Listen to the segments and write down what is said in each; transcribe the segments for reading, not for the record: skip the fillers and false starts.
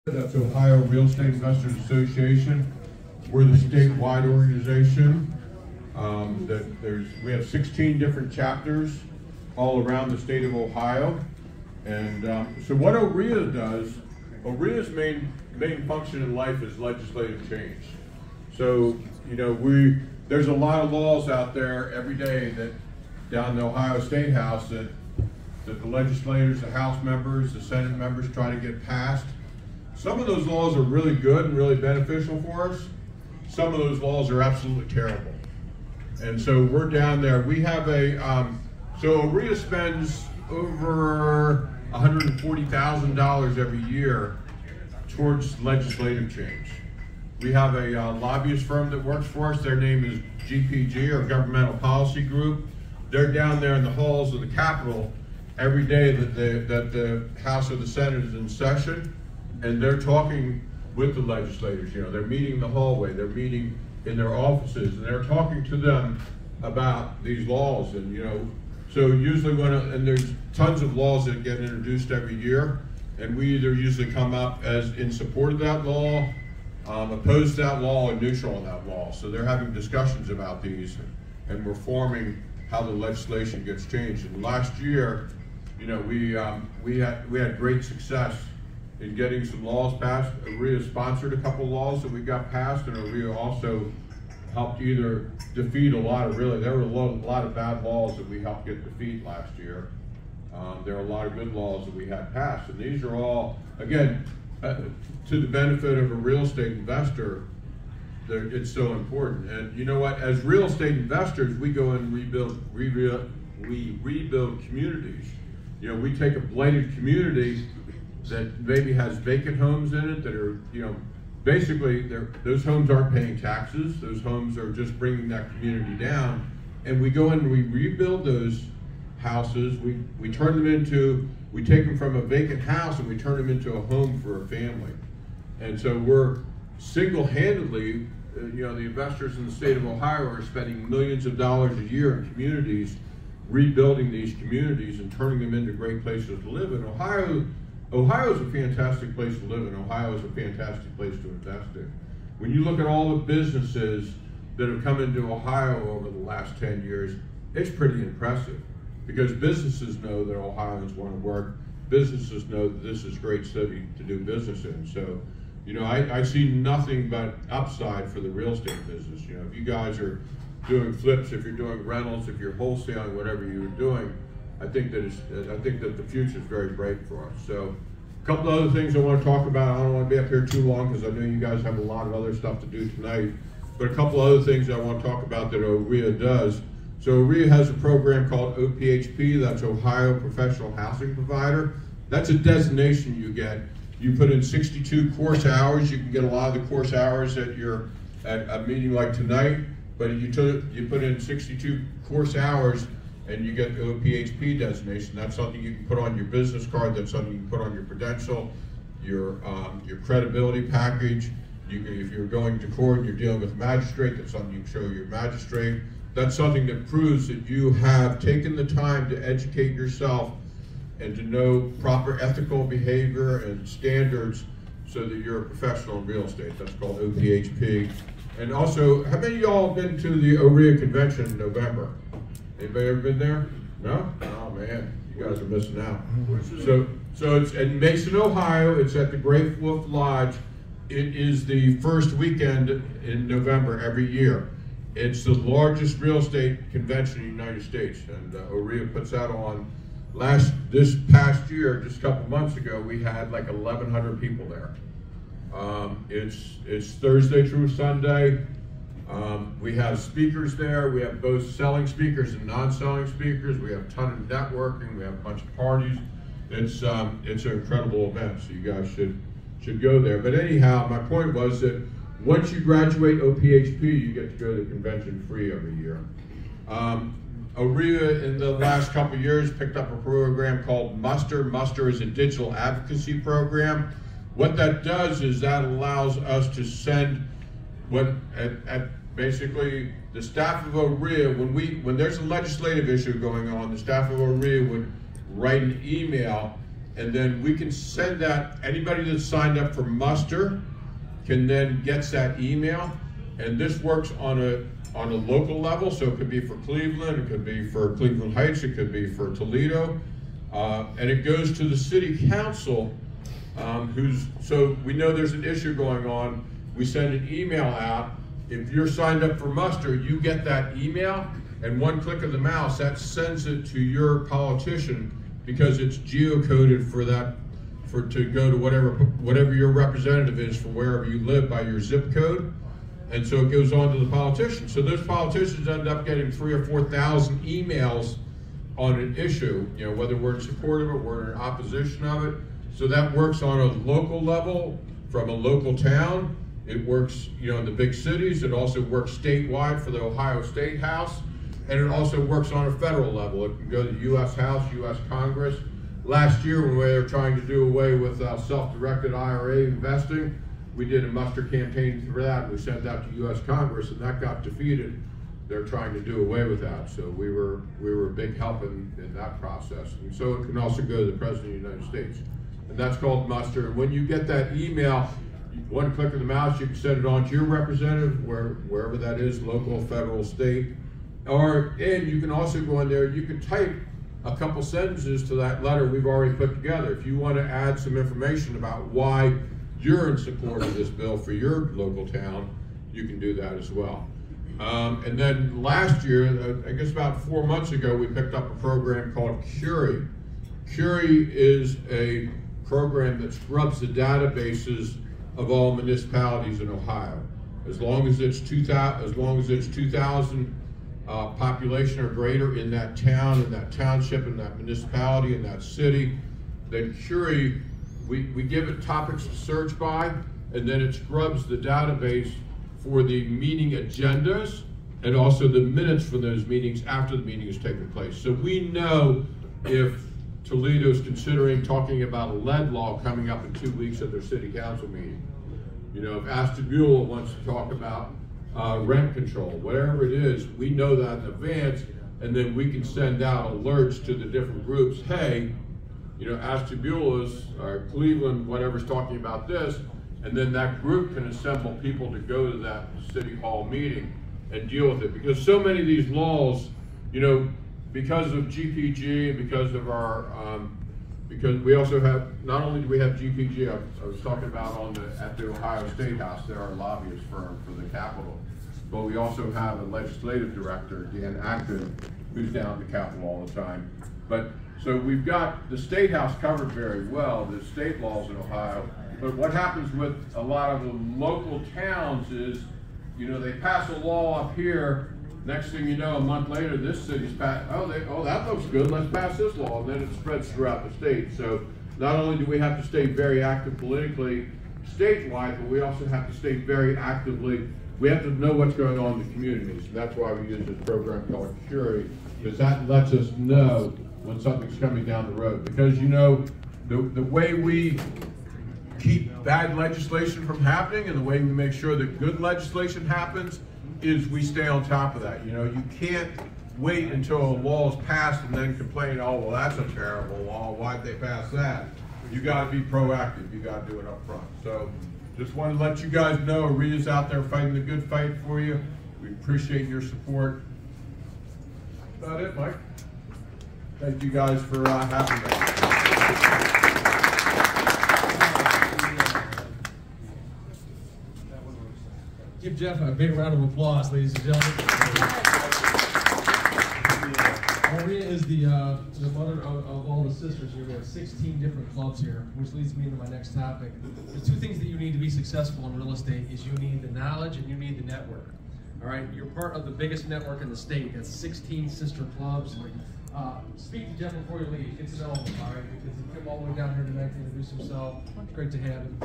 That's Ohio Real Estate Investors Association. We're the statewide organization. We have 16 different chapters all around the state of Ohio. And so what OREA does, OREA's main function in life is legislative change. So, you know, there's a lot of laws out there every day that down in the Ohio State House that the legislators, the House members, the Senate members try to get passed. Some of those laws are really good and really beneficial for us. Some of those laws are absolutely terrible. And so we're down there. We have so OREA spends over $140,000 every year towards legislative change. We have a lobbyist firm that works for us. Their name is GPG, or Governmental Policy Group. They're down there in the halls of the Capitol every day that the House or the Senate is in session. And they're talking with the legislators. You know, they're meeting in the hallway, they're meeting in their offices, and they're talking to them about these laws. And, you know, so usually and there's tons of laws that get introduced every year, and we either usually come up as in support of that law, opposed to that law, or neutral on that law. So they're having discussions about these and reforming how the legislation gets changed. And last year, you know, we had great success in getting some laws passed. OREA sponsored a couple laws that we got passed, and OREA also helped either defeat there were a lot of bad laws that we helped get defeat last year. There are a lot of good laws that we had passed, and these are all, again, to the benefit of a real estate investor. It's so important. And you know what, as real estate investors, we go and we rebuild communities. You know, we take a blighted community that maybe has vacant homes in it that are, you know, basically those homes aren't paying taxes. Those homes are just bringing that community down. And we go in and we rebuild those houses. We turn them into, we take them from a vacant house and we turn them into a home for a family. And so we're single-handedly, you know, the investors in the state of Ohio are spending millions of dollars a year in communities, rebuilding these communities and turning them into great places to live. And Ohio is a fantastic place to live in. Ohio is a fantastic place to invest in. When you look at all the businesses that have come into Ohio over the last 10 years, it's pretty impressive, because businesses know that Ohioans want to work. Businesses know that this is a great city to do business in. So, you know, I see nothing but upside for the real estate business. You know, if you guys are doing flips, if you're doing rentals, if you're wholesaling, whatever you're doing, I think that the future is very bright for us. So, a couple of other things I want to talk about. I don't want to be up here too long because I know you guys have a lot of other stuff to do tonight. But a couple of other things I want to talk about that OREA does. So OREA has a program called OPHP, that's Ohio Professional Housing Provider. That's a designation you get. You put in 62 course hours. You can get a lot of the course hours at a meeting like tonight, but you put in 62 course hours and you get the OPHP designation. That's something you can put on your business card. That's something you can put on your credential, your credibility package. If you're going to court and you're dealing with a magistrate, that's something you can show your magistrate. That's something that proves that you have taken the time to educate yourself and to know proper ethical behavior and standards so that you're a professional in real estate. That's called OPHP. And also, how many of y'all have been to the OREA convention in November? Anybody ever been there? No? Oh man, you guys are missing out. So it's in Mason, Ohio. It's at the Great Wolf Lodge. It is the first weekend in November every year. It's the largest real estate convention in the United States, and OREA puts that on. This past year, just a couple months ago, we had like 1,100 people there. It's Thursday through Sunday. We have speakers there. We have both selling speakers and non-selling speakers. We have a ton of networking. We have a bunch of parties. It's an incredible event, so you guys should go there. But anyhow, my point was that once you graduate OPHP, you get to go to the convention free every year. OREA in the last couple of years picked up a program called Muster. Muster is a digital advocacy program. What that does is that allows us to send basically the staff of OREA, when there's a legislative issue going on, the staff of OREA would write an email and then we can send that, anybody that's signed up for muster can then gets that email, and this works on a local level, so it could be for Cleveland, it could be for Cleveland Heights, it could be for Toledo, and it goes to the city council, so we know there's an issue going on, we send an email out. If you're signed up for muster, you get that email, and one click of the mouse, that sends it to your politician, because it's geocoded for that, to go to whatever your representative is for wherever you live by your zip code, and so it goes on to the politician. So those politicians end up getting 3,000 or 4,000 emails on an issue, you know, whether we're in support of it, we're in opposition of it. So that works on a local level, from a local town. It works, you know, in the big cities. It also works statewide for the Ohio State House, and it also works on a federal level. It can go to the U.S. House, U.S. Congress. Last year, when we were trying to do away with self-directed IRA investing, we did a muster campaign for that. We sent that to U.S. Congress, and that got defeated. They're trying to do away with that. So we were a big help in that process. And so it can also go to the President of the United States. And that's called muster. And when you get that email, one click of the mouse, you can send it on to your representative, wherever that is, local, federal, state. And you can also go in there, you can type a couple sentences to that letter we've already put together. If you want to add some information about why you're in support of this bill for your local town, you can do that as well. And then last year, I guess about 4 months ago, we picked up a program called Curie. Curie is a program that scrubs the databases of all municipalities in Ohio. As long as it's 2,000 population or greater in that town, in that township, in that municipality, in that city, then Curie, we give it topics to search by, and then it scrubs the database for the meeting agendas and also the minutes from those meetings after the meeting has taken place. So we know if Toledo's considering talking about a lead law coming up in 2 weeks at their city council meeting. You know, if Ashtabula wants to talk about rent control, whatever it is, we know that in advance, and then we can send out alerts to the different groups. Hey, you know, Ashtabula's or Cleveland, whatever's talking about this, and then that group can assemble people to go to that city hall meeting and deal with it. Because so many of these laws, you know, because of GPG and because of our, because we also have, not only do we have GPG, I was talking about at the Ohio State House, they're our lobbyist firm for the Capitol, but we also have a legislative director, Dan Acton, who's down at the Capitol all the time. But so we've got the State House covered very well, the state laws in Ohio, but what happens with a lot of the local towns is, you know, they pass a law up here, next thing you know, a month later, this city's passed, oh, that looks good, let's pass this law, and then it spreads throughout the state. So not only do we have to stay very active politically statewide, but we also have to stay very actively, we have to know what's going on in the communities. And that's why we use this program called Curie, because that lets us know when something's coming down the road. Because, you know, the way we keep bad legislation from happening and the way we make sure that good legislation happens is we stay on top of that. You know, you can't wait until a law is passed and then complain, oh, well, that's a terrible law, why'd they pass that? You gotta be proactive, you gotta do it up front. So just want to let you guys know, Rita's out there fighting the good fight for you. We appreciate your support. That's about it, Mike. Thank you guys for having me. Give Jeff a big round of applause, ladies and gentlemen. Maria is the mother of all the sisters here. We have 16 different clubs here, which leads me into my next topic. The two things that you need to be successful in real estate is you need the knowledge and you need the network. All right, you're part of the biggest network in the state. That's 16 sister clubs. Speak to Jeff before you leave. Get to know him, all right? Because he came all the way down here tonight to introduce himself. Great to have him.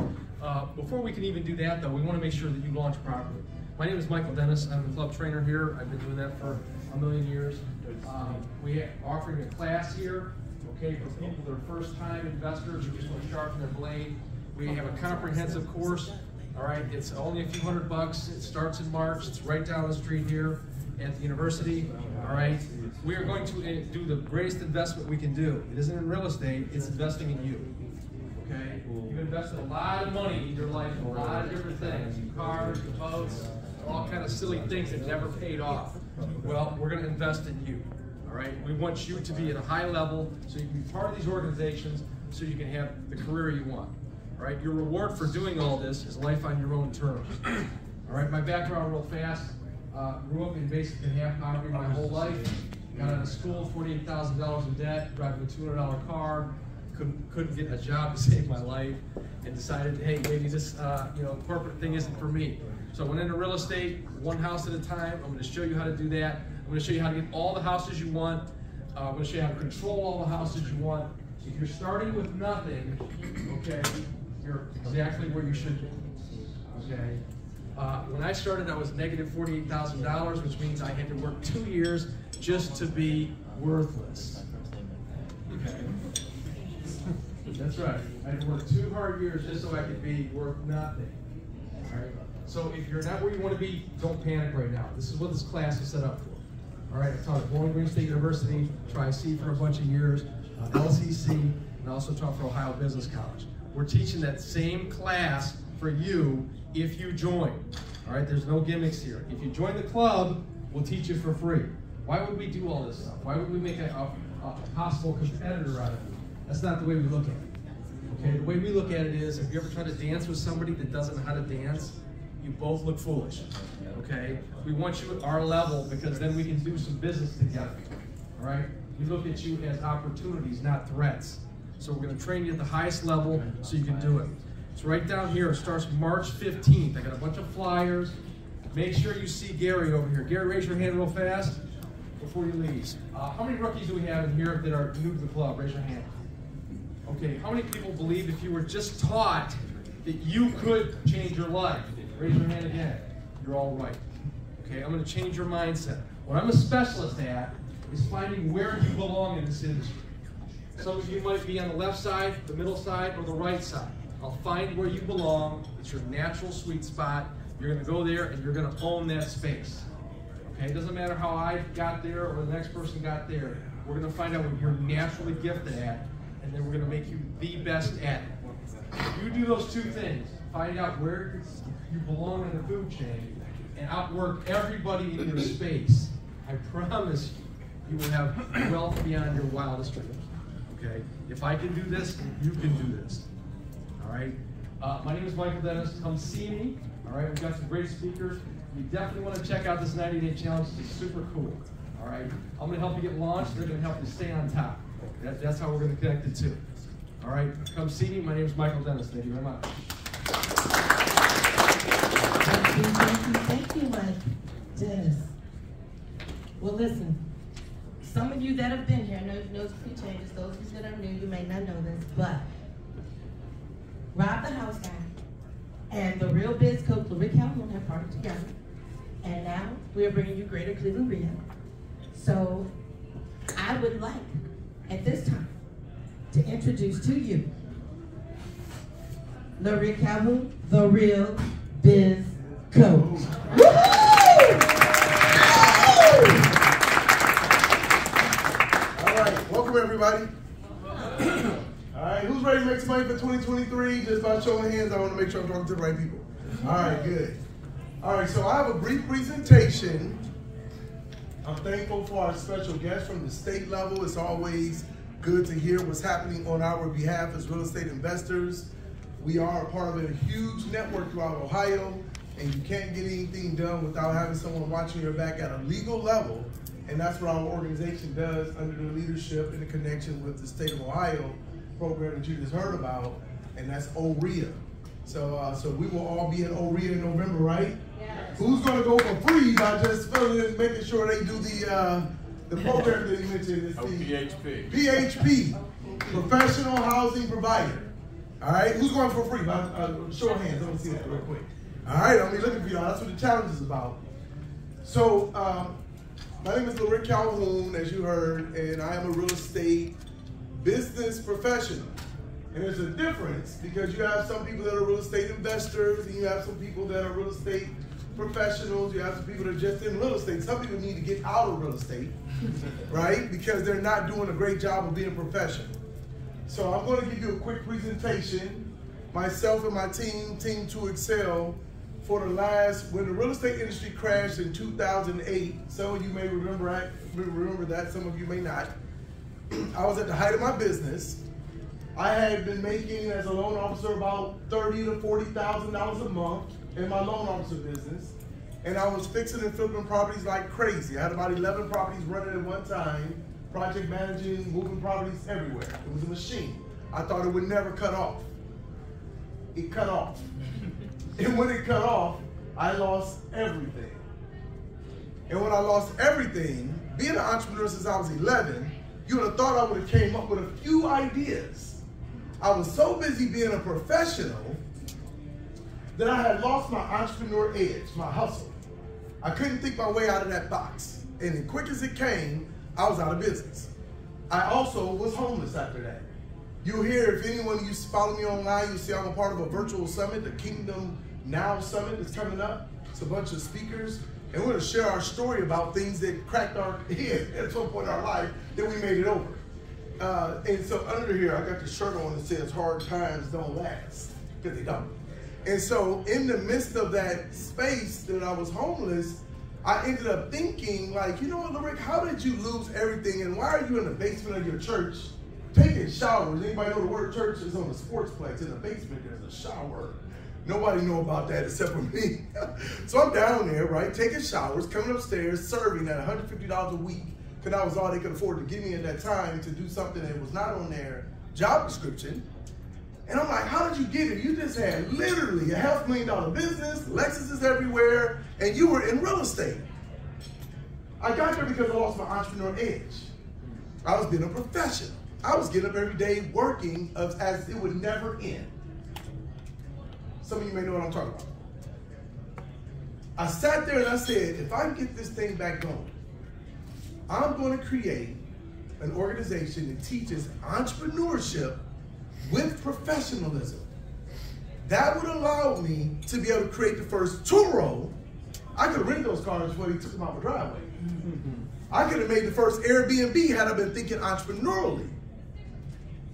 Before we can even do that, though, we want to make sure that you launch properly. My name is Michael Dennis. I'm the club trainer here. I've been doing that for a million years. We are offering a class here, okay, for people that are first-time investors who just want to sharpen their blade. We have a comprehensive course. All right, it's only a few $100. It starts in March. It's right down the street here. at the university, all right? We are going to do the greatest investment we can do. It isn't in real estate, it's investing in you, okay? You've invested a lot of money in your life in a lot of different things, cars, boats, all kind of silly things that never paid off. Well, we're going to invest in you, all right? We want you to be at a high level so you can be part of these organizations so you can have the career you want, all right? Your reward for doing all this is life on your own terms, all right? My background real fast, grew up in basically half poverty my whole life, got out of school, $48,000 in debt, driving a $200 car, couldn't get a job to save my life, and decided, hey, maybe this corporate thing isn't for me. So I went into real estate, one house at a time. I'm going to show you how to do that. I'm going to show you how to get all the houses you want. I'm going to show you how to control all the houses you want. If you're starting with nothing, okay, you're exactly where you should be, okay? When I started, I was negative $48,000, which means I had to work 2 years just to be worthless, okay? That's right. I had to work 2 hard years just so I could be worth nothing, all right? So if you're not where you want to be, don't panic right now. This is what this class is set up for. All right, I taught at Bowling Green State University, Tri-C for a bunch of years, LCC, and also taught for Ohio Business College. We're teaching that same class for you if you join. All right, there's no gimmicks here. If you join the club, we'll teach you for free. Why would we do all this stuff? Why would we make a possible competitor out of it? That's not the way we look at it. Okay, the way we look at it is, if you ever try to dance with somebody that doesn't know how to dance, you both look foolish, okay? We want you at our level because then we can do some business together, all right? We look at you as opportunities, not threats. So we're gonna train you at the highest level so you can do it. So right down here, it starts March 15th. I got a bunch of flyers. Make sure you see Gary over here. Gary, raise your hand real fast before you leave. How many rookies do we have in here that are new to the club? Raise your hand. Okay, how many people believe if you were just taught that you could change your life? Raise your hand again. You're all right. Okay, I'm going to change your mindset. What I'm a specialist at is finding where you belong in this industry. Some of you might be on the left side, the middle side, or the right side. I'll find where you belong. It's your natural sweet spot. You're going to go there and you're going to own that space. Okay, it doesn't matter how I got there or the next person got there. We're going to find out what you're naturally gifted at, and then we're going to make you the best at it. If you do those two things, find out where you belong in the food chain, and outwork everybody in your space, I promise you will have wealth beyond your wildest dreams. Okay? If I can do this, you can do this. All right? My name is Michael Dennis. Come see me. All right? We've got some great speakers. You definitely want to check out this 90-day challenge. It's super cool. All right? I'm going to help you get launched. They're going to help you stay on top. That's how we're going to connect the two. All right? Come see me. My name is Michael Dennis. Thank you very much. Thank you, Mike Dennis. Well, listen, some of you that have been here, I know you know some changes. Those of you that are new, you may not know this, but Rob the House Guy and the Real Biz Coach, Rick Calhoun, have partnered together. And now we are bringing you Greater Cleveland Real. So I would like, at this time, to introduce to you Rick Calhoun, the Real Biz Coach. All right, welcome everybody. All right, who's ready to make some money for 2023? Just by showing hands, I want to make sure I'm talking to the right people. All right, good. All right, so I have a brief presentation. I'm thankful for our special guests from the state level. It's always good to hear what's happening on our behalf as real estate investors. We are a part of a huge network throughout Ohio, and you can't get anything done without having someone watching your back at a legal level, and that's what our organization does under the leadership and the connection with the State of Ohio program that you just heard about, and that's OREA. So we will all be in OREA in November, right? Yes. Who's going to go for free by just filling in, making sure they do the program that he mentioned? PHP. PHP, Professional Housing Provider. All right, who's going for free? Show of hands, let me see that real quick. All right, I'm looking for y'all. That's what the challenge is about. So, my name is Rick Calhoun, as you heard, and I am a real estate business professional. And there's a difference because you have some people that are real estate investors, and you have some people that are real estate professionals, you have some people that are just in real estate. Some people need to get out of real estate, right? Because they're not doing a great job of being professional. So I'm going to give you a quick presentation. Myself and my team, Team 2 Excel, for the last, when the real estate industry crashed in 2008, some of you may remember that, some of you may not. I was at the height of my business. I had been making, as a loan officer, about $30,000 to $40,000 a month in my loan officer business. And I was fixing and flipping properties like crazy. I had about 11 properties running at one time, project managing, moving properties everywhere. It was a machine. I thought it would never cut off. It cut off. And when it cut off, I lost everything. And when I lost everything, being an entrepreneur since I was 11, you would have thought I would have came up with a few ideas. I was so busy being a professional that I had lost my entrepreneur edge, my hustle. I couldn't think my way out of that box. And as quick as it came, I was out of business. I also was homeless after that. You'll hear, if anyone used to follow me online, you'll see I'm a part of a virtual summit, the Kingdom Now Summit is coming up. It's a bunch of speakers, and we're going to share our story about things that cracked our head at some point in our life that we made it over. And so under here, I got the shirt on that says hard times don't last, because they don't. And so in the midst of that space that I was homeless, I ended up thinking, like, you know what, Lorick, how did you lose everything, and why are you in the basement of your church taking showers? Anybody know the word church is on the sportsplex? In the basement, there's a shower. Nobody know about that except for me. So I'm down there, right, taking showers, coming upstairs, serving at $150 a week, because that was all they could afford to give me at that time to do something that was not on their job description. And I'm like, how did you get it? You just had literally a $500,000 business, Lexuses everywhere, and you were in real estate. I got there because I lost my entrepreneur edge. I was being a professional. I was getting up every day working as it would never end. Some of you may know what I'm talking about. I sat there and I said, if I get this thing back going, I'm going to create an organization that teaches entrepreneurship with professionalism. That would allow me to be able to create the first Turo. I could rent those cars before he took them out my driveway. I could have made the first Airbnb had I been thinking entrepreneurially.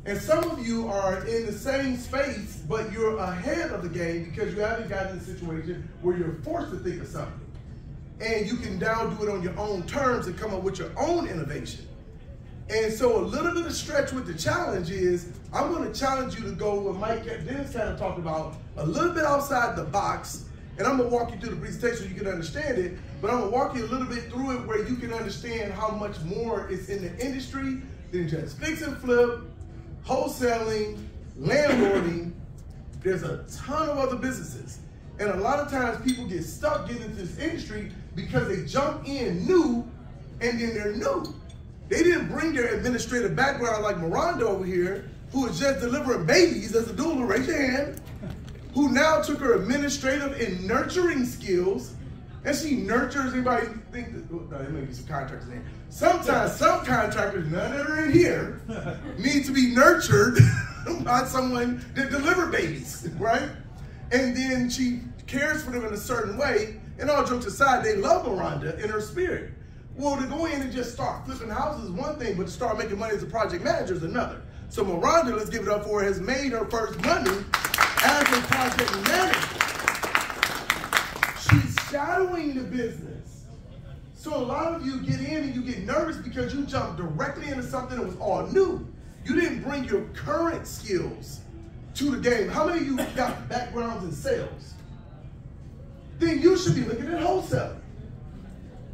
And some of you are in the same space, but you're ahead of the game because you haven't gotten in a situation where you're forced to think of something. And you can now do it on your own terms and come up with your own innovation. And so a little bit of stretch with the challenge is, I'm going to challenge you to go what Mike Dennis kind of talked about, a little bit outside the box. And I'm going to walk you through the presentation so you can understand it, but I'm going to walk you a little bit through it where you can understand how much more is in the industry than just fix and flip, wholesaling, landlording. There's a ton of other businesses. And a lot of times people get stuck getting into this industry because they jump in new and then they're new. They didn't bring their administrative background like Miranda over here, who is just delivering babies as a doula, raise your hand, who now took her administrative and nurturing skills, and she nurtures. Anybody think that, no, there may be some contractors in here. Sometimes some contractors, none that are in here, need to be nurtured by someone that deliver babies, right? And then she cares for them in a certain way, and all jokes aside, they love Miranda in her spirit. Well, to go in and just start flipping houses is one thing, but to start making money as a project manager is another. So Miranda, let's give it up for her, has made her first money as a project manager. She's shadowing the business. So a lot of you get in and you get nervous because you jumped directly into something that was all new. You didn't bring your current skills to the game. How many of you got backgrounds in sales? Then you should be looking at wholesaling,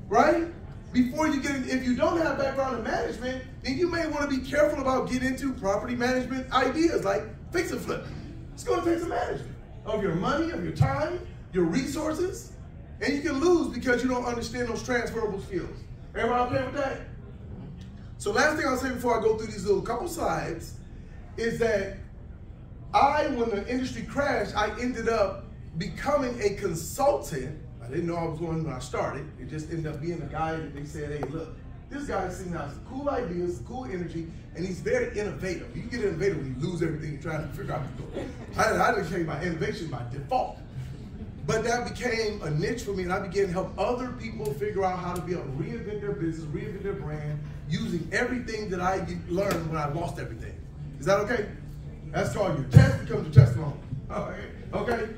right? Before you get in, if you don't have background in management, then you may want to be careful about getting into property management ideas like fix and flip. It's going to take some management of your money, of your time, your resources, and you can lose because you don't understand those transferable skills. Everybody okay with that? So last thing I'll say before I go through these little couple slides is that when the industry crashed, I ended up becoming a consultant. I didn't know I was going when I started. It just ended up being a guy that they said, hey, look, this guy seems to have some cool ideas, cool energy, and he's very innovative. You get innovative when you lose everything you're trying to figure out. I just came by innovation by default. But that became a niche for me, and I began to help other people figure out how to be able to reinvent their business, reinvent their brand, using everything that I learned when I lost everything. Is that okay? That's called your test becomes your testimony. Okay?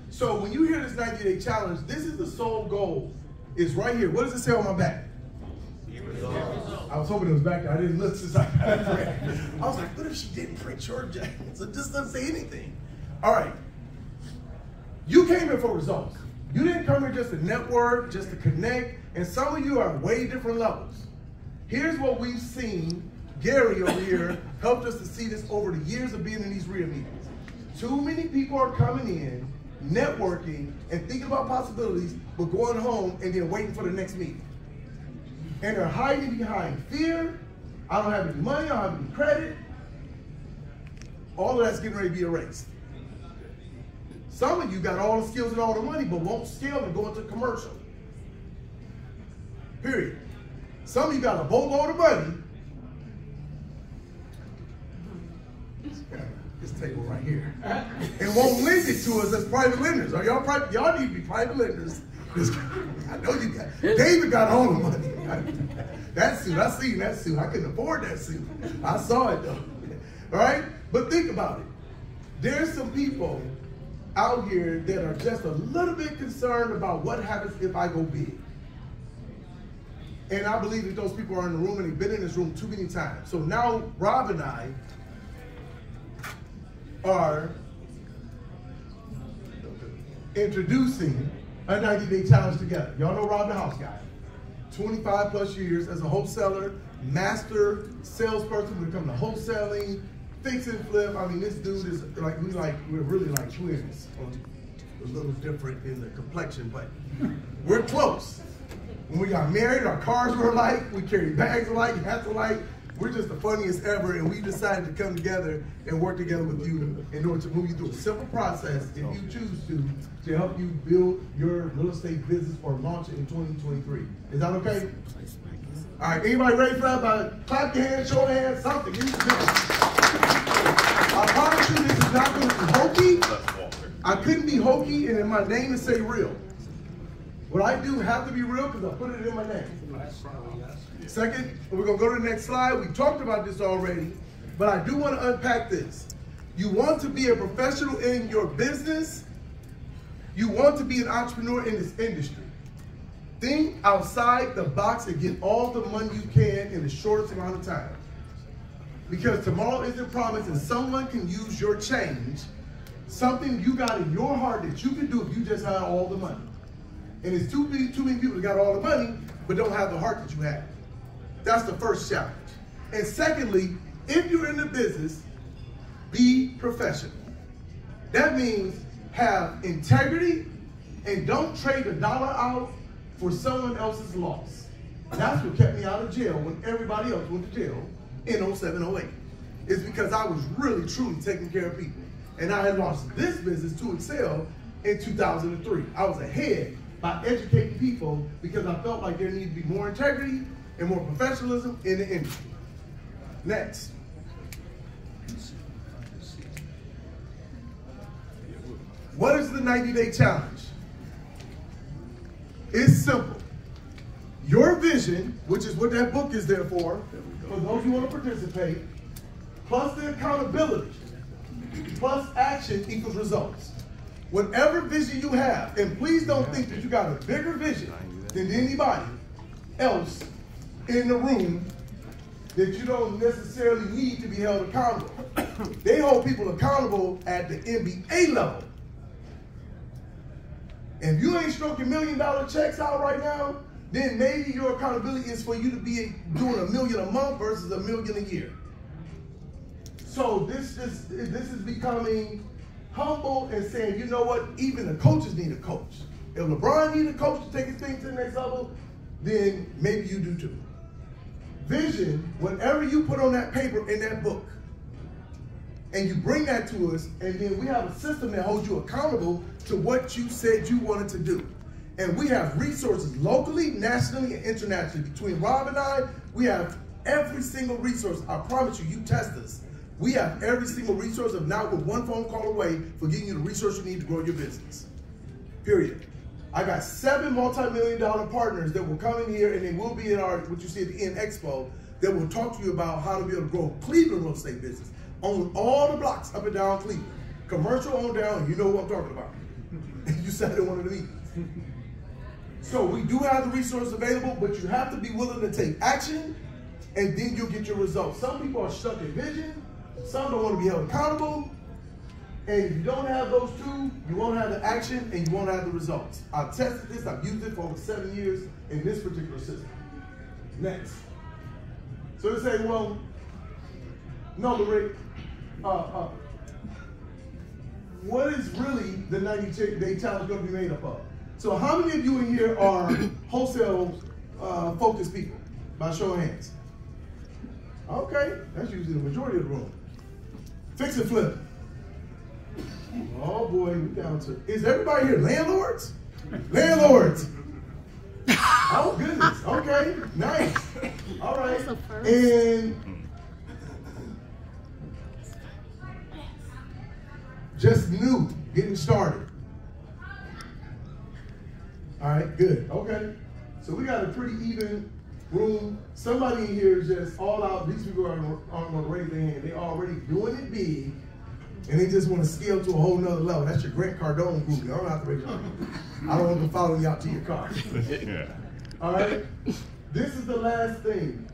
So when you hear this 90-day challenge, this is the sole goal. It's right here. What does it say on my back? I was hoping it was back there. I didn't look since I got it. I was like, what if she didn't print short jackets? It just doesn't say anything. All right. You came here for results. You didn't come here just to network, just to connect, and some of you are way different levels. Here's what we've seen. Gary over here helped us to see this over the years of being in these RIA meetings. Too many people are coming in, networking, and thinking about possibilities, but going home and then waiting for the next meeting. And they're hiding behind fear. I don't have any money, I don't have any credit. All of that's getting ready to be erased. Some of you got all the skills and all the money, but won't scale and go into commercial. Period. Some of you got a boatload of money. This table right here. And won't lend it to us as private lenders. Are y'all private? Y'all need to be private lenders. I know you got. David got all the money. That suit, I seen that suit. I couldn't afford that suit. I saw it though. All right? But think about it. There's some people out here that are just a little bit concerned about what happens if I go big. And I believe that those people are in the room and they've been in this room too many times. So now Rob and I are introducing a 90-day challenge together. Y'all know Rob the House Guy. 25 plus years as a wholesaler, master salesperson when it comes to wholesaling, fix and flip. I mean, this dude is we're really like twins. A little different in the complexion, but we're close. When we got married, our cars were alike, we carried bags alike, hats alike. We're just the funniest ever, and we decided to come together and work together with you in order to move you through a simple process, if you choose to help you build your real estate business or launch it in 2023. Is that okay? All right, anybody ready for that? Clap your hands, show your hands, something. You can do it. I promise you this is not going to be hokey. I couldn't be hokey and in my name and say real. What I do have to be real because I put it in my name. Second, we're going to go to the next slide. We talked about this already, but I do want to unpack this. You want to be a professional in your business. You want to be an entrepreneur in this industry. Think outside the box and get all the money you can in the shortest amount of time. Because tomorrow isn't promised and someone can use your change, something you got in your heart that you can do if you just had all the money. And it's too many people that got all the money but don't have the heart that you have. That's the first challenge. And secondly, if you're in the business, be professional. That means have integrity and don't trade a dollar out for someone else's loss. That's what kept me out of jail when everybody else went to jail in 07, 08. It's because I was really, truly taking care of people. And I had launched this business to excel in 2003. I was ahead by educating people because I felt like there needed to be more integrity and more professionalism in the industry. Next. What is the 90-day challenge? It's simple. Your vision, which is what that book is there for those who want to participate, plus the accountability, plus action equals results. Whatever vision you have, and please don't think that you got a bigger vision than anybody else in the room that you don't necessarily need to be held accountable. They hold people accountable at the MBA level. And if you ain't stroking $1 million checks out right now, then maybe your accountability is for you to be doing $1 million a month versus $1 million a year. So this is becoming humble and saying, you know what, even the coaches need a coach. If LeBron needs a coach to take his thing to the next level, then maybe you do too. Vision, whatever you put on that paper in that book, and you bring that to us, and then we have a system that holds you accountable to what you said you wanted to do. And we have resources locally, nationally, and internationally. Between Rob and I, we have every single resource. I promise you, you test us. We have every single resource of now with one phone call away for getting you the resource you need to grow your business. period. I got 7 multi-million-dollar partners that will come in here and they will be in our, what you see at the end Expo, that will talk to you about how to be able to grow Cleveland real estate business. Own all the blocks up and down Cleveland. Commercial on down, you know what I'm talking about. You sat in one of the meetings. So we do have the resources available, but you have to be willing to take action, and then you'll get your results. Some people are stuck in vision. Some don't want to be held accountable. And if you don't have those two, you won't have the action and you won't have the results. I've tested this. I've used it for over 7 years in this particular system. Next. So they say, well, no, Rick, what is really the 90-day challenge going to be made up of? So how many of you in here are wholesale focused people? By show of hands. Okay, that's usually the majority of the room. Fix and flip. Oh boy, we down to, is everybody here landlords? Landlords. Oh goodness, okay, nice. All right, and just new, getting started. All right, good, okay. So we got a pretty even room. Somebody in here is just all out. These people aren't going to raise their hand. They're already doing it big, and they just want to scale to a whole nother level. That's your Grant Cardone group. I don't have to raise your hand. I don't want to follow you out to your car. All right? This is the last thing.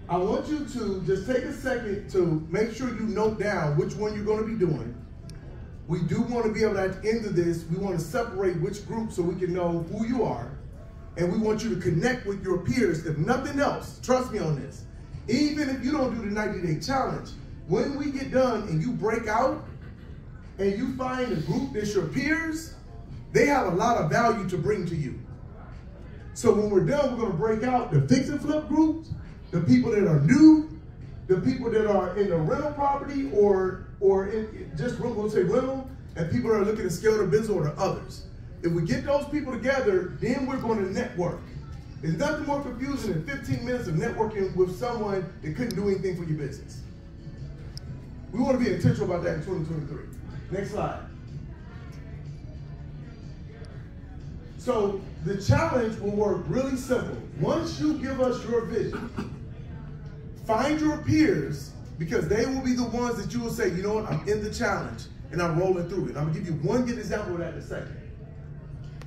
I want you to just take a second to make sure you note down which one you're going to be doing. We do want to be able to, at the end of this, we want to separate which group so we can know who you are. And we want you to connect with your peers, if nothing else. Trust me on this. Even if you don't do the 90-day challenge, when we get done and you break out and you find a group that's your peers, they have a lot of value to bring to you. So when we're done, we're going to break out the fix and flip groups, the people that are new, the people that are in the rental property or in just we'll say rental, and people that are looking to scale their business, or the others. If we get those people together, then we're going to network. There's nothing more confusing than 15 minutes of networking with someone that couldn't do anything for your business. We want to be intentional about that in 2023. Next slide. So the challenge will work really simple. Once you give us your vision, find your peers, because they will be the ones that you will say, you know what, I'm in the challenge and I'm rolling through it. I'm going to give you one good example of that in a second.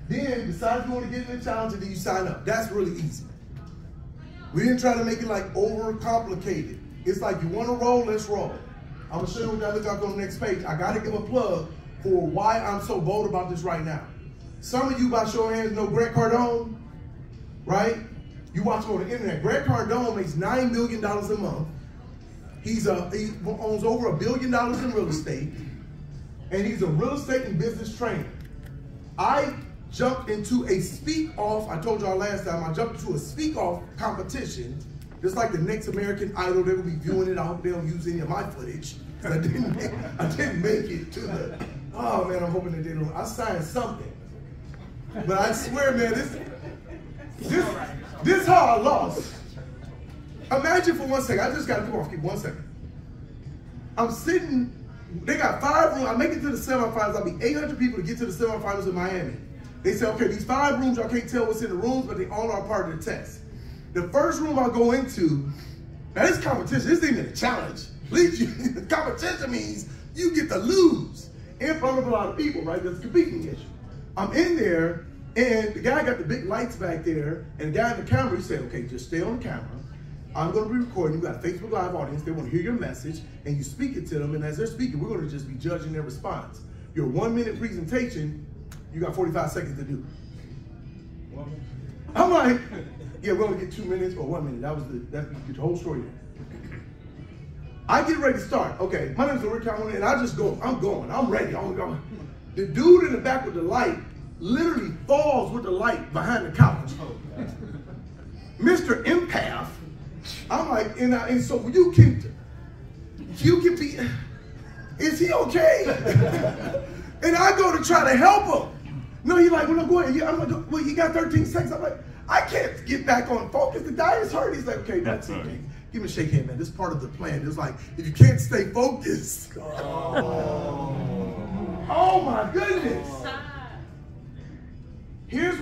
Then decide you want to get in the challenge and then you sign up. That's really easy. We didn't try to make it like overcomplicated. It's like you want to roll, let's roll. I'm going to show you what that looks like on the next page. I got to give a plug for why I'm so bold about this right now. Some of you, by show of hands, know Grant Cardone, right? You watch him on the internet. Grant Cardone makes $9 million a month. He owns over $1 billion in real estate, and he's a real estate and business trainer. I jumped into a speak-off, I told y'all last time, I jumped into a speak-off competition, just like the next American Idol. They will be viewing it. I hope they don't use any of my footage. I didn't make it to the, oh man, I'm hoping that they don't. I signed something. But I swear, man, this how I lost. Imagine for 1 second, I just got to come off, keep 1 second. I'm sitting, they got 5 rooms, I make it to the semifinals, I'll be 800 people to get to the semifinals in Miami. They say, okay, these 5 rooms, y'all can't tell what's in the rooms, but they all are part of the test. The first room I go into, now this competition, this ain't even a challenge. Competition means you get to lose in front of a lot of people, right? That's competing against you. I'm in there, and the guy got the big lights back there, and the guy in the camera, he said, okay, just stay on the camera. I'm going to be recording. You got a Facebook Live audience. They want to hear your message, and you speak it to them, and as they're speaking, we're going to just be judging their response. Your 1-minute presentation, you got 45 seconds to do. I'm like, yeah, we're going to get 2 minutes or 1 minute. That's the whole story there. I get ready to start. Okay, my name's Rick Calhoun, and I just go. I'm going. I'm ready. I'm going. The dude in the back with the light literally falls with the light behind the couch. Mr. Empath. I'm like, and so you can be, is he okay? And I go to try to help him. No, he's like, well, no, go ahead. Yeah, I'm like, well, he got 13 seconds. I'm like, I can't get back on focus. The guy is hurt. He's like, okay, that's it. Give me a shake hand, man. This is part of the plan. It's like, if you can't stay focused. Oh my goodness.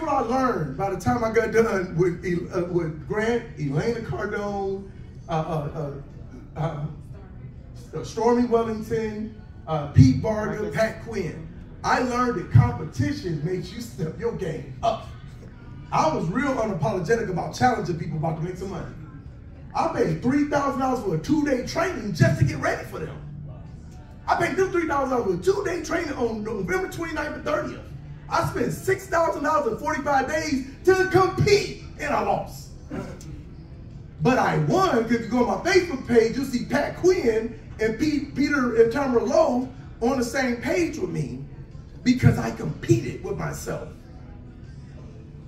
what I learned by the time I got done with Grant, Elena Cardone, Stormy Wellington, Pete Varga, Pat Quinn. I learned that competition makes you step your game up. I was real unapologetic about challenging people about to make some money. I paid $3,000 for a 2-day training just to get ready for them. I paid them $3,000 for a 2-day training on November 29th and 30th. I spent $6,000 in 45 days to compete, and I lost. But I won because if you go on my Facebook page, you'll see Pat Quinn and Peter and Tamara Lowe on the same page with me because I competed with myself.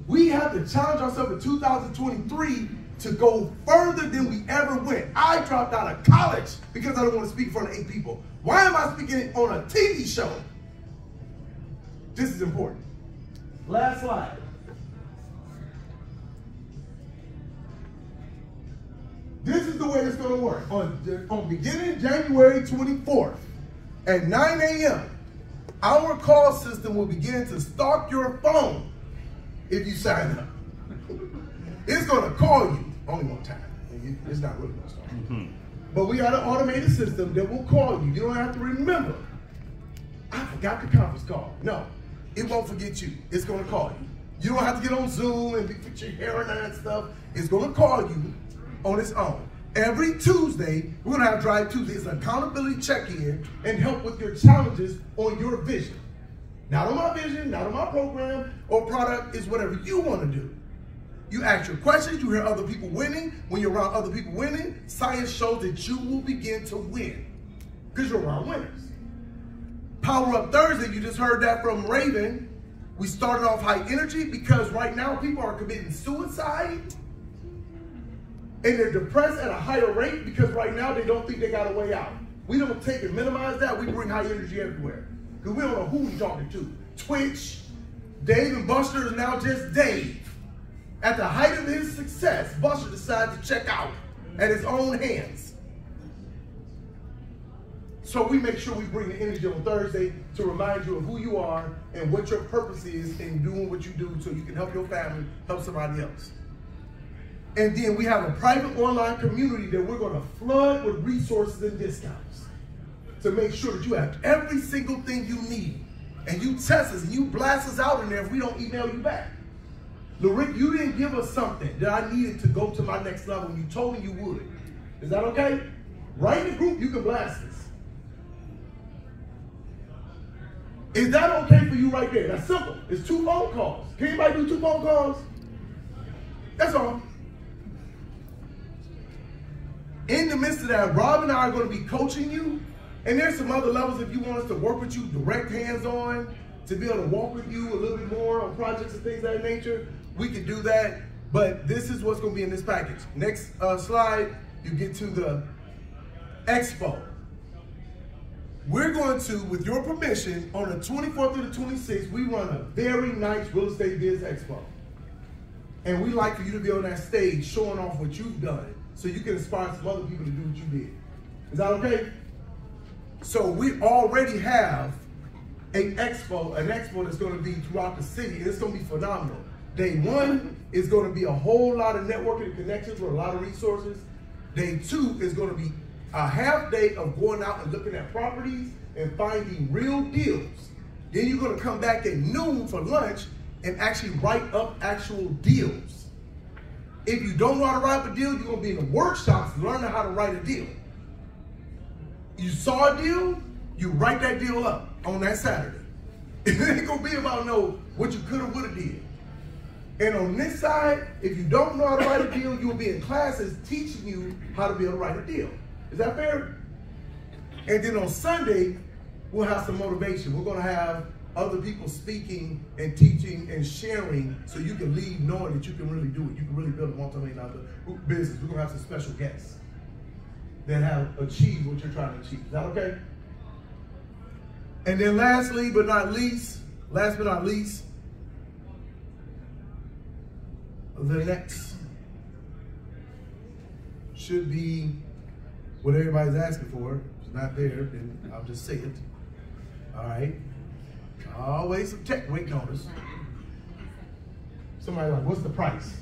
We have to challenge ourselves in 2023 to go further than we ever went. I dropped out of college because I don't want to speak in front of 8 people. Why am I speaking on a TV show? This is important. Last slide. This is the way it's going to work. On beginning January 24th at 9 a.m., our call system will begin to stalk your phone if you sign up. It's going to call you only one time. It's not really going to start. But we got an automated system that will call you. You don't have to remember, I forgot the conference call. No, it won't forget you. It's going to call you. You don't have to get on Zoom and fix your hair and that stuff. It's going to call you on its own. Every Tuesday, we're going to have Drive Tuesday. It's an accountability check-in and help with your challenges on your vision. Not on my vision, not on my program or product. It's whatever you want to do. You ask your questions, you hear other people winning. When you're around other people winning, science shows that you will begin to win because you're around winners. Power Up Thursday, you just heard that from Raven. We started off high energy because right now people are committing suicide and they're depressed at a higher rate because right now they don't think they got a way out. We don't take and minimize that. We bring high energy everywhere because we don't know who we're talking to. Twitch, Dave and Buster is now just Dave. At the height of his success, Buster decided to check out at his own hands. So we make sure we bring the energy on Thursday to remind you of who you are and what your purpose is in doing what you do so you can help your family, help somebody else. And then we have a private online community that we're going to flood with resources and discounts to make sure that you have every single thing you need. And you test us and you blast us out in there if we don't email you back. Larick, you didn't give us something that I needed to go to my next level. You told me you would. Is that okay? Write in the group, you can blast us. Is that okay for you right there? That's simple. It's 2 phone calls. Can anybody do 2 phone calls? That's all. In the midst of that, Rob and I are going to be coaching you. And there's some other levels if you want us to work with you direct hands-on, to be able to walk with you a little bit more on projects and things of that nature. We can do that, but this is what's going to be in this package. Next slide, you get to the expo. We're going to, with your permission, on the 24th through the 26th, we run a very nice real estate biz expo. And we like for you to be on that stage showing off what you've done so you can inspire some other people to do what you did. Is that okay? So we already have an expo that's going to be throughout the city, and it's going to be phenomenal. Day 1 is going to be a whole lot of networking and connections with a lot of resources. Day 2 is going to be a half day of going out and looking at properties and finding real deals. Then you're going to come back at noon for lunch and actually write up actual deals. If you don't know how to write up a deal, you're going to be in the workshops learning how to write a deal. You saw a deal, you write that deal up on that Saturday. It ain't going to be about what you could have, would have did. And on this side, if you don't know how to write a deal, you'll be in classes teaching you how to be able to write a deal. Is that fair? And then on Sunday, we'll have some motivation. We're going to have other people speaking and teaching and sharing so you can leave knowing that you can really do it. You can really build a multi-million-dollar business. We're going to have some special guests that have achieved what you're trying to achieve. Is that okay? And then last but not least, the next should be what everybody's asking for. If it's not there, then I'll just say it. All right. Always some tech waiting on us. Somebody like, what's the price?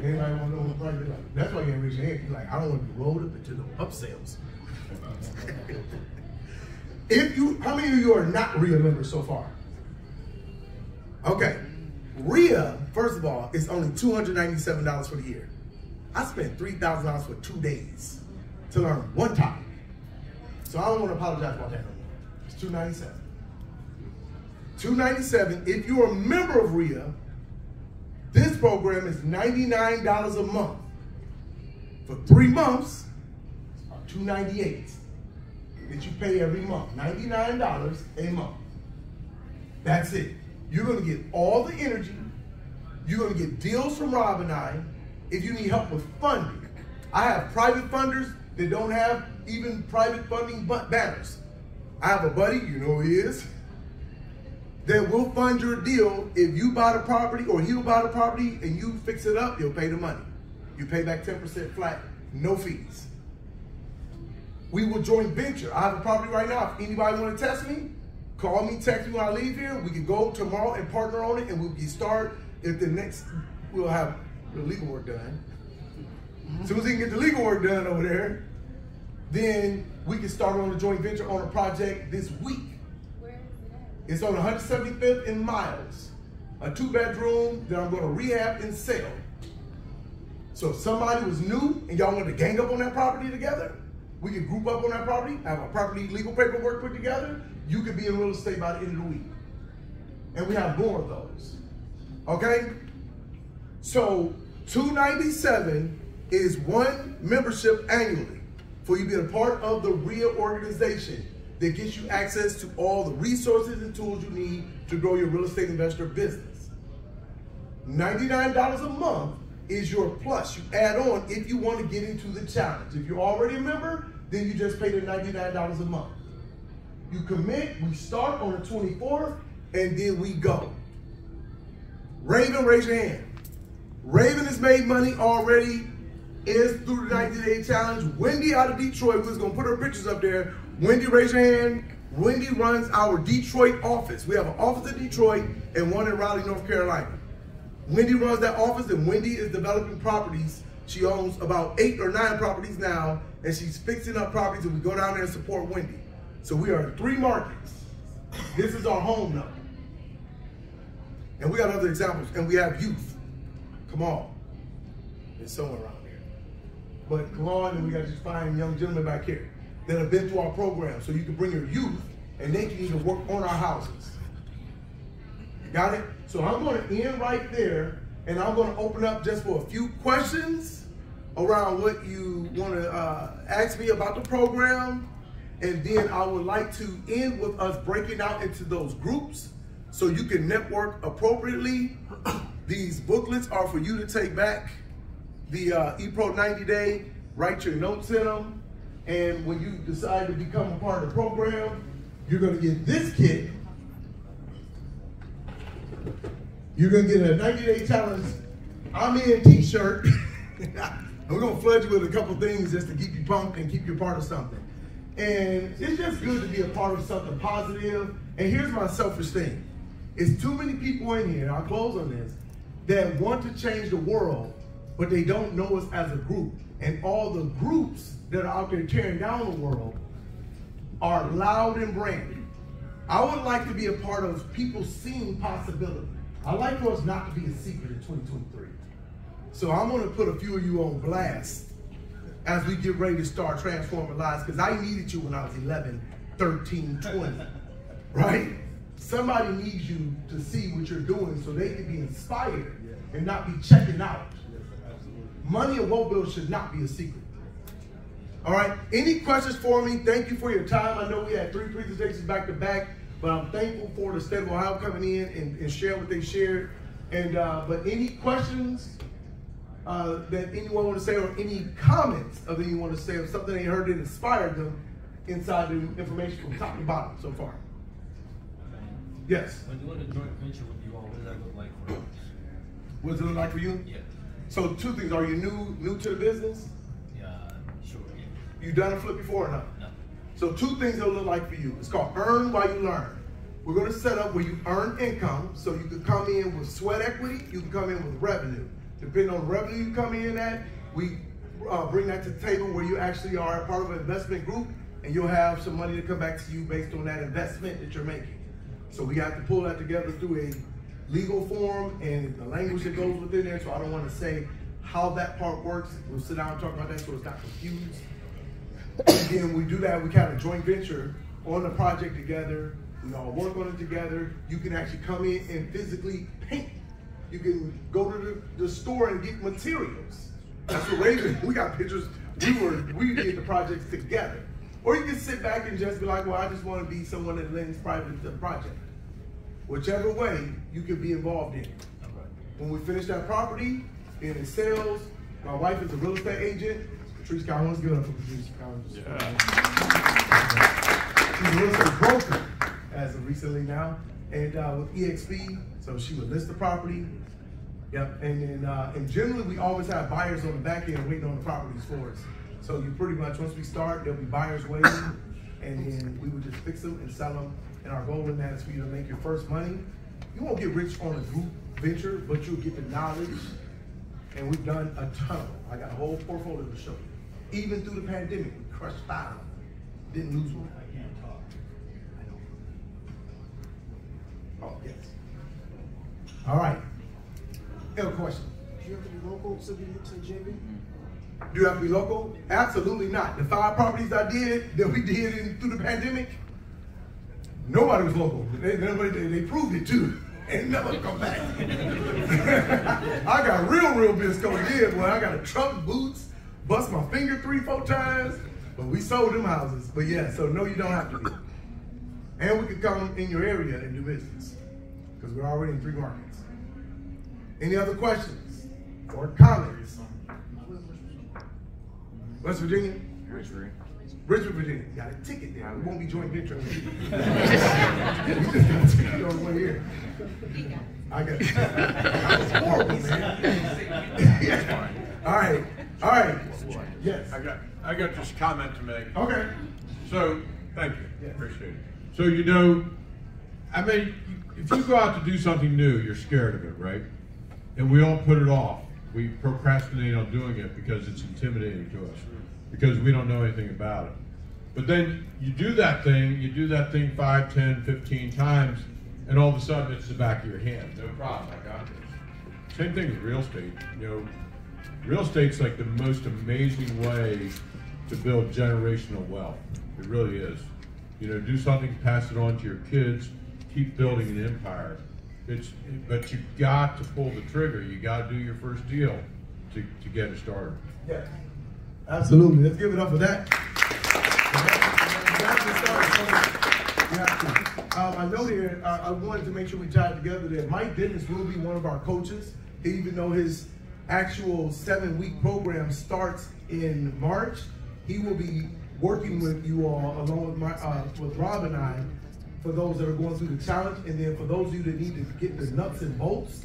Anybody want to know what the price is? Like, that's why you ain't raise your hand. You're like, I don't want to be rolled up into the upsells. How many of you are not RIA members so far? Okay. RIA, first of all, is only $297 for the year. I spent $3,000 for 2 days to learn one topic. So I don't want to apologize about that no more. It's $297. $297. If you're a member of RIA, this program is $99 a month. For 3 months, it's $298 that you pay every month. $99 a month. That's it. You're going to get all the energy. You're going to get deals from Rob and I. If you need help with funding, I have private funders that don't have even private funding banners. I have a buddy, you know who he is, that will fund your deal. If you buy the property or he'll buy the property and you fix it up, he'll pay the money. You pay back 10% flat, no fees. We will joint venture. I have a property right now. If anybody want to test me, call me, text me when I leave here. We can go tomorrow and partner on it, and we'll get started. We'll have the legal work done. As soon as he can get the legal work done over there, then we can start on the joint venture on a project this week. Where is it at? It's on 175th and Miles, a 2-bedroom that I'm going to rehab and sell. So if somebody was new and y'all want to gang up on that property together, we can group up on that property, have our property legal paperwork put together. You could be in real estate by the end of the week. And we have more of those. Okay? So $297 is one membership annually for you to be a part of the RIA organization that gets you access to all the resources and tools you need to grow your real estate investor business. $99 a month is your plus. You add on if you want to get into the challenge. If you're already a member, then you just pay the $99 a month. You commit, we start on the 24th, and then we go. Raven, raise your hand. Raven has made money already, is through the 90-day challenge. Wendy out of Detroit, we're just gonna put her pictures up there. Wendy, raise your hand. Wendy runs our Detroit office. We have an office in Detroit and one in Raleigh, North Carolina. Wendy runs that office, and Wendy is developing properties. She owns about 8 or 9 properties now, and she's fixing up properties, and we go down there and support Wendy. So we are in 3 markets. This is our home now. And we got other examples, and we have youth. Come on. There's someone around here. But come on, and we got these fine young gentlemen back here that have been through our program, so you can bring your youth, and they can even work on our houses. Got it? So I'm going to end right there, and I'm going to open up just for a few questions around what you want to ask me about the program. And then I would like to end with us breaking out into those groups so you can network appropriately. These booklets are for you to take back. The ePro 90-day, write your notes in them. And when you decide to become a part of the program, you're going to get this kit. You're going to get a 90-day challenge I'm in t-shirt. And we're going to flood you with a couple things just to keep you pumped and keep you a part of something. And it's just good to be a part of something positive. And here's my selfish thing. It's too many people in here, and I'll close on this, that want to change the world, but they don't know us as a group. And all the groups that are out there tearing down the world are loud and branded. I would like to be a part of people seeing possibility. I like for us not to be a secret in 2023. So I'm going to put a few of you on blast as we get ready to start transforming lives, because I needed you when I was 11, 13, 20, right? Somebody needs you to see what you're doing so they can be inspired and not be checking out. Money and woe bills should not be a secret. All right, any questions for me? Thank you for your time. I know we had 3 presentations back to back, but I'm thankful for the state of Ohio coming in and sharing what they shared. And but any questions that anyone want to say, or any comments of anyone to say of something they heard that inspired them inside the information from top to bottom so far? Yes? When doing a joint venture with you all, what does that look like for us? What does it look like for you? Yeah. So 2 things. Are you new to the business? Yeah, sure, yeah. You done a flip before or not? No. So 2 things it'll look like for you. It's called Earn While You Learn. we're going to set up where you earn income, so you can come in with sweat equity, you can come in with revenue. Depending on the revenue you come in at, we bring that to the table where you actually are a part of an investment group, and you'll have some money to come back to you based on that investment that you're making. So we have to pull that together through a legal form and the language that goes within there, so I don't want to say how that part works. We'll sit down and talk about that so it's not confused. And then we do that, we kind of joint venture on the project together. We all work on it together. You can actually come in and physically paint. You can go to the store and get materials. That's what Raven, we got pictures. We did the projects together. Or you can sit back and just be like, well, I just want to be someone that lends private to the project. Whichever way, you can be involved in. When we finish that property, and it sells, my wife is a real estate agent. Patrice Collins, give it up for Patrice Collins. She's a real estate broker as of recently now, and with EXP, so she would list the property. Yep, and then and generally we always have buyers on the back end waiting on the properties for us. So you pretty much, once we start, there'll be buyers waiting, and then we would just fix them and sell them. And our goal in that is for you to make your first money. You won't get rich on a group venture, but you'll get the knowledge. And we've done a ton of them. I got a whole portfolio to show you. Even through the pandemic, we crushed 5. Didn't lose one. I can't talk. I know. Oh, yes. All right. Any other question? Do you have to be local to JV? Do you have to be local? Absolutely not. The 5 properties I did, that we did through the pandemic, nobody was local. They proved it too. And never come back. I got real business did. Well, I got a truck, boots, bust my finger 3-4 times, but we sold them houses. But yeah, so no, you don't have to be. And we could come in your area and do business because we're already in 3 markets. Any other questions or comments? West Virginia? Richmond, Virginia. Got a ticket there. We won't be joint venture. We just got a ticket on the way here. I got it. That was horrible, man. All right. Yes. I got this comment to make. Okay. So, thank you. Yeah. Appreciate it. So, you know, I mean, if you go out to do something new, you're scared of it, right? And we all put it off. We procrastinate on doing it because it's intimidating to us, because we don't know anything about it. But then you do that thing 5, 10, 15 times, and all of a sudden it's the back of your hand. No problem, I got this. Same thing with real estate. You know, real estate's like the most amazing way to build generational wealth. It really is. You know, do something, pass it on to your kids, keep building an empire. But you got to pull the trigger. You got to do your first deal to get it started. Yeah, absolutely. Let's give it up for that. I know there, I wanted to make sure we tied together that Mike Dennis will be one of our coaches, even though his actual 7-week program starts in March. He will be working with you all along with with Rob and I, for those that are going through the challenge, and then for those of you that need to get the nuts and bolts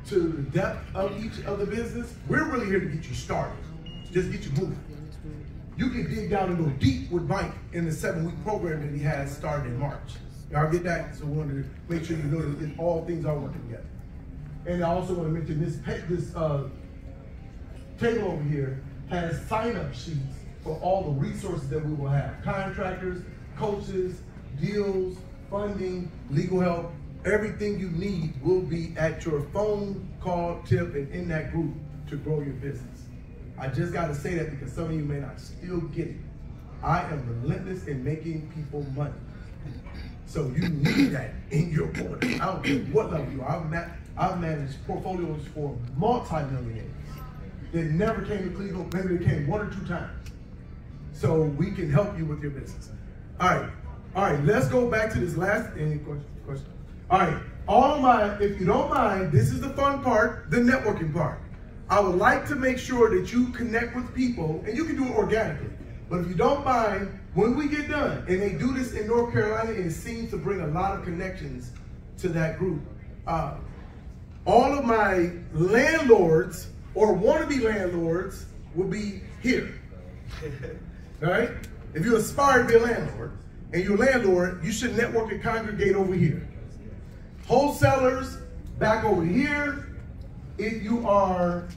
to the depth of each of the business, we're really here to get you started, just get you moving. You can dig down and go deep with Mike in the 7-week program that he has started in March. Y'all get that? So we wanted to make sure you know that all things are working together. And I also want to mention this table over here has sign-up sheets for all the resources that we will have. Contractors, coaches, deals, funding, legal help, everything you need will be at your phone, call, tip, and in that group to grow your business. I just got to say that because some of you may not still get it. I am relentless in making people money. So you need that in your order. I don't care what level you are. I've managed portfolios for multi-millionaires that never came to Cleveland. Maybe they came 1 or 2 times. So we can help you with your business. All right, let's go back to this last, any question? All right, if you don't mind, this is the fun part, the networking part. I would like to make sure that you connect with people, and you can do it organically, but if you don't mind, when we get done, and they do this in North Carolina, and it seems to bring a lot of connections to that group, all of my landlords or wannabe landlords will be here, all right? If you aspire to be a landlord, and you're a landlord, you should network and congregate over here. Wholesalers, back over here. If you are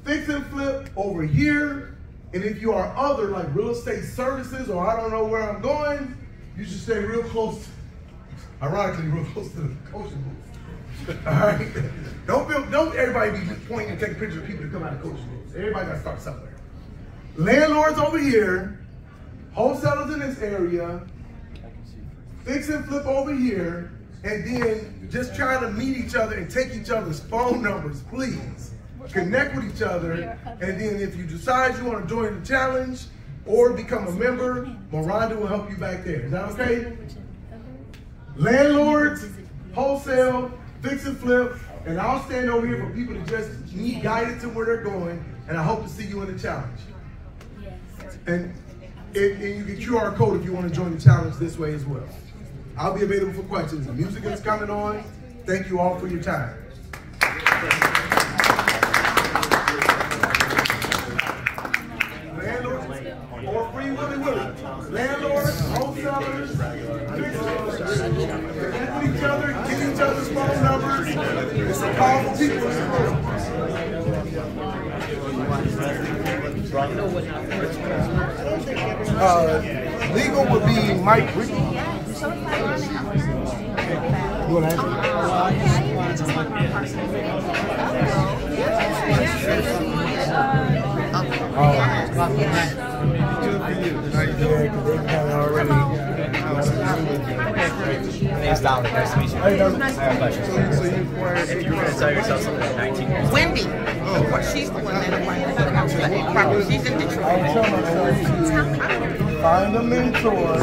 fix and flip, over here. And if you are other, like real estate services, or I don't know where I'm going, you should stay real close, ironically, real close to the coaching booth. All right? Don't everybody be pointing and taking pictures of people that come out of coaching booths. Everybody got to start somewhere. Landlords over here, wholesalers in this area, fix and flip over here, and then just try to meet each other and take each other's phone numbers, please. Connect with each other, and then if you decide you want to join the challenge or become a member, Miranda will help you back there. Is that okay? Landlords, wholesale, fix and flip, and I'll stand over here for people that just need guidance to where they're going, and I hope to see you in the challenge. And you get QR code if you want to join the challenge this way as well. I'll be available for questions. The music is coming on. Thank you all for your time. Landlords or Free Willy Willy. Landlords, wholesalers, fixers, connect with each other, get each other's phone numbers. It's a powerful people. Legal would be Mike Ricky. You want to Name's Dominic. Nice to meet you. I have a question. If you were going to tell yourself something at 19 years old. Wendy. Of course, she's the one that wants to. She's in Detroit. I'll tell myself to find a mentor.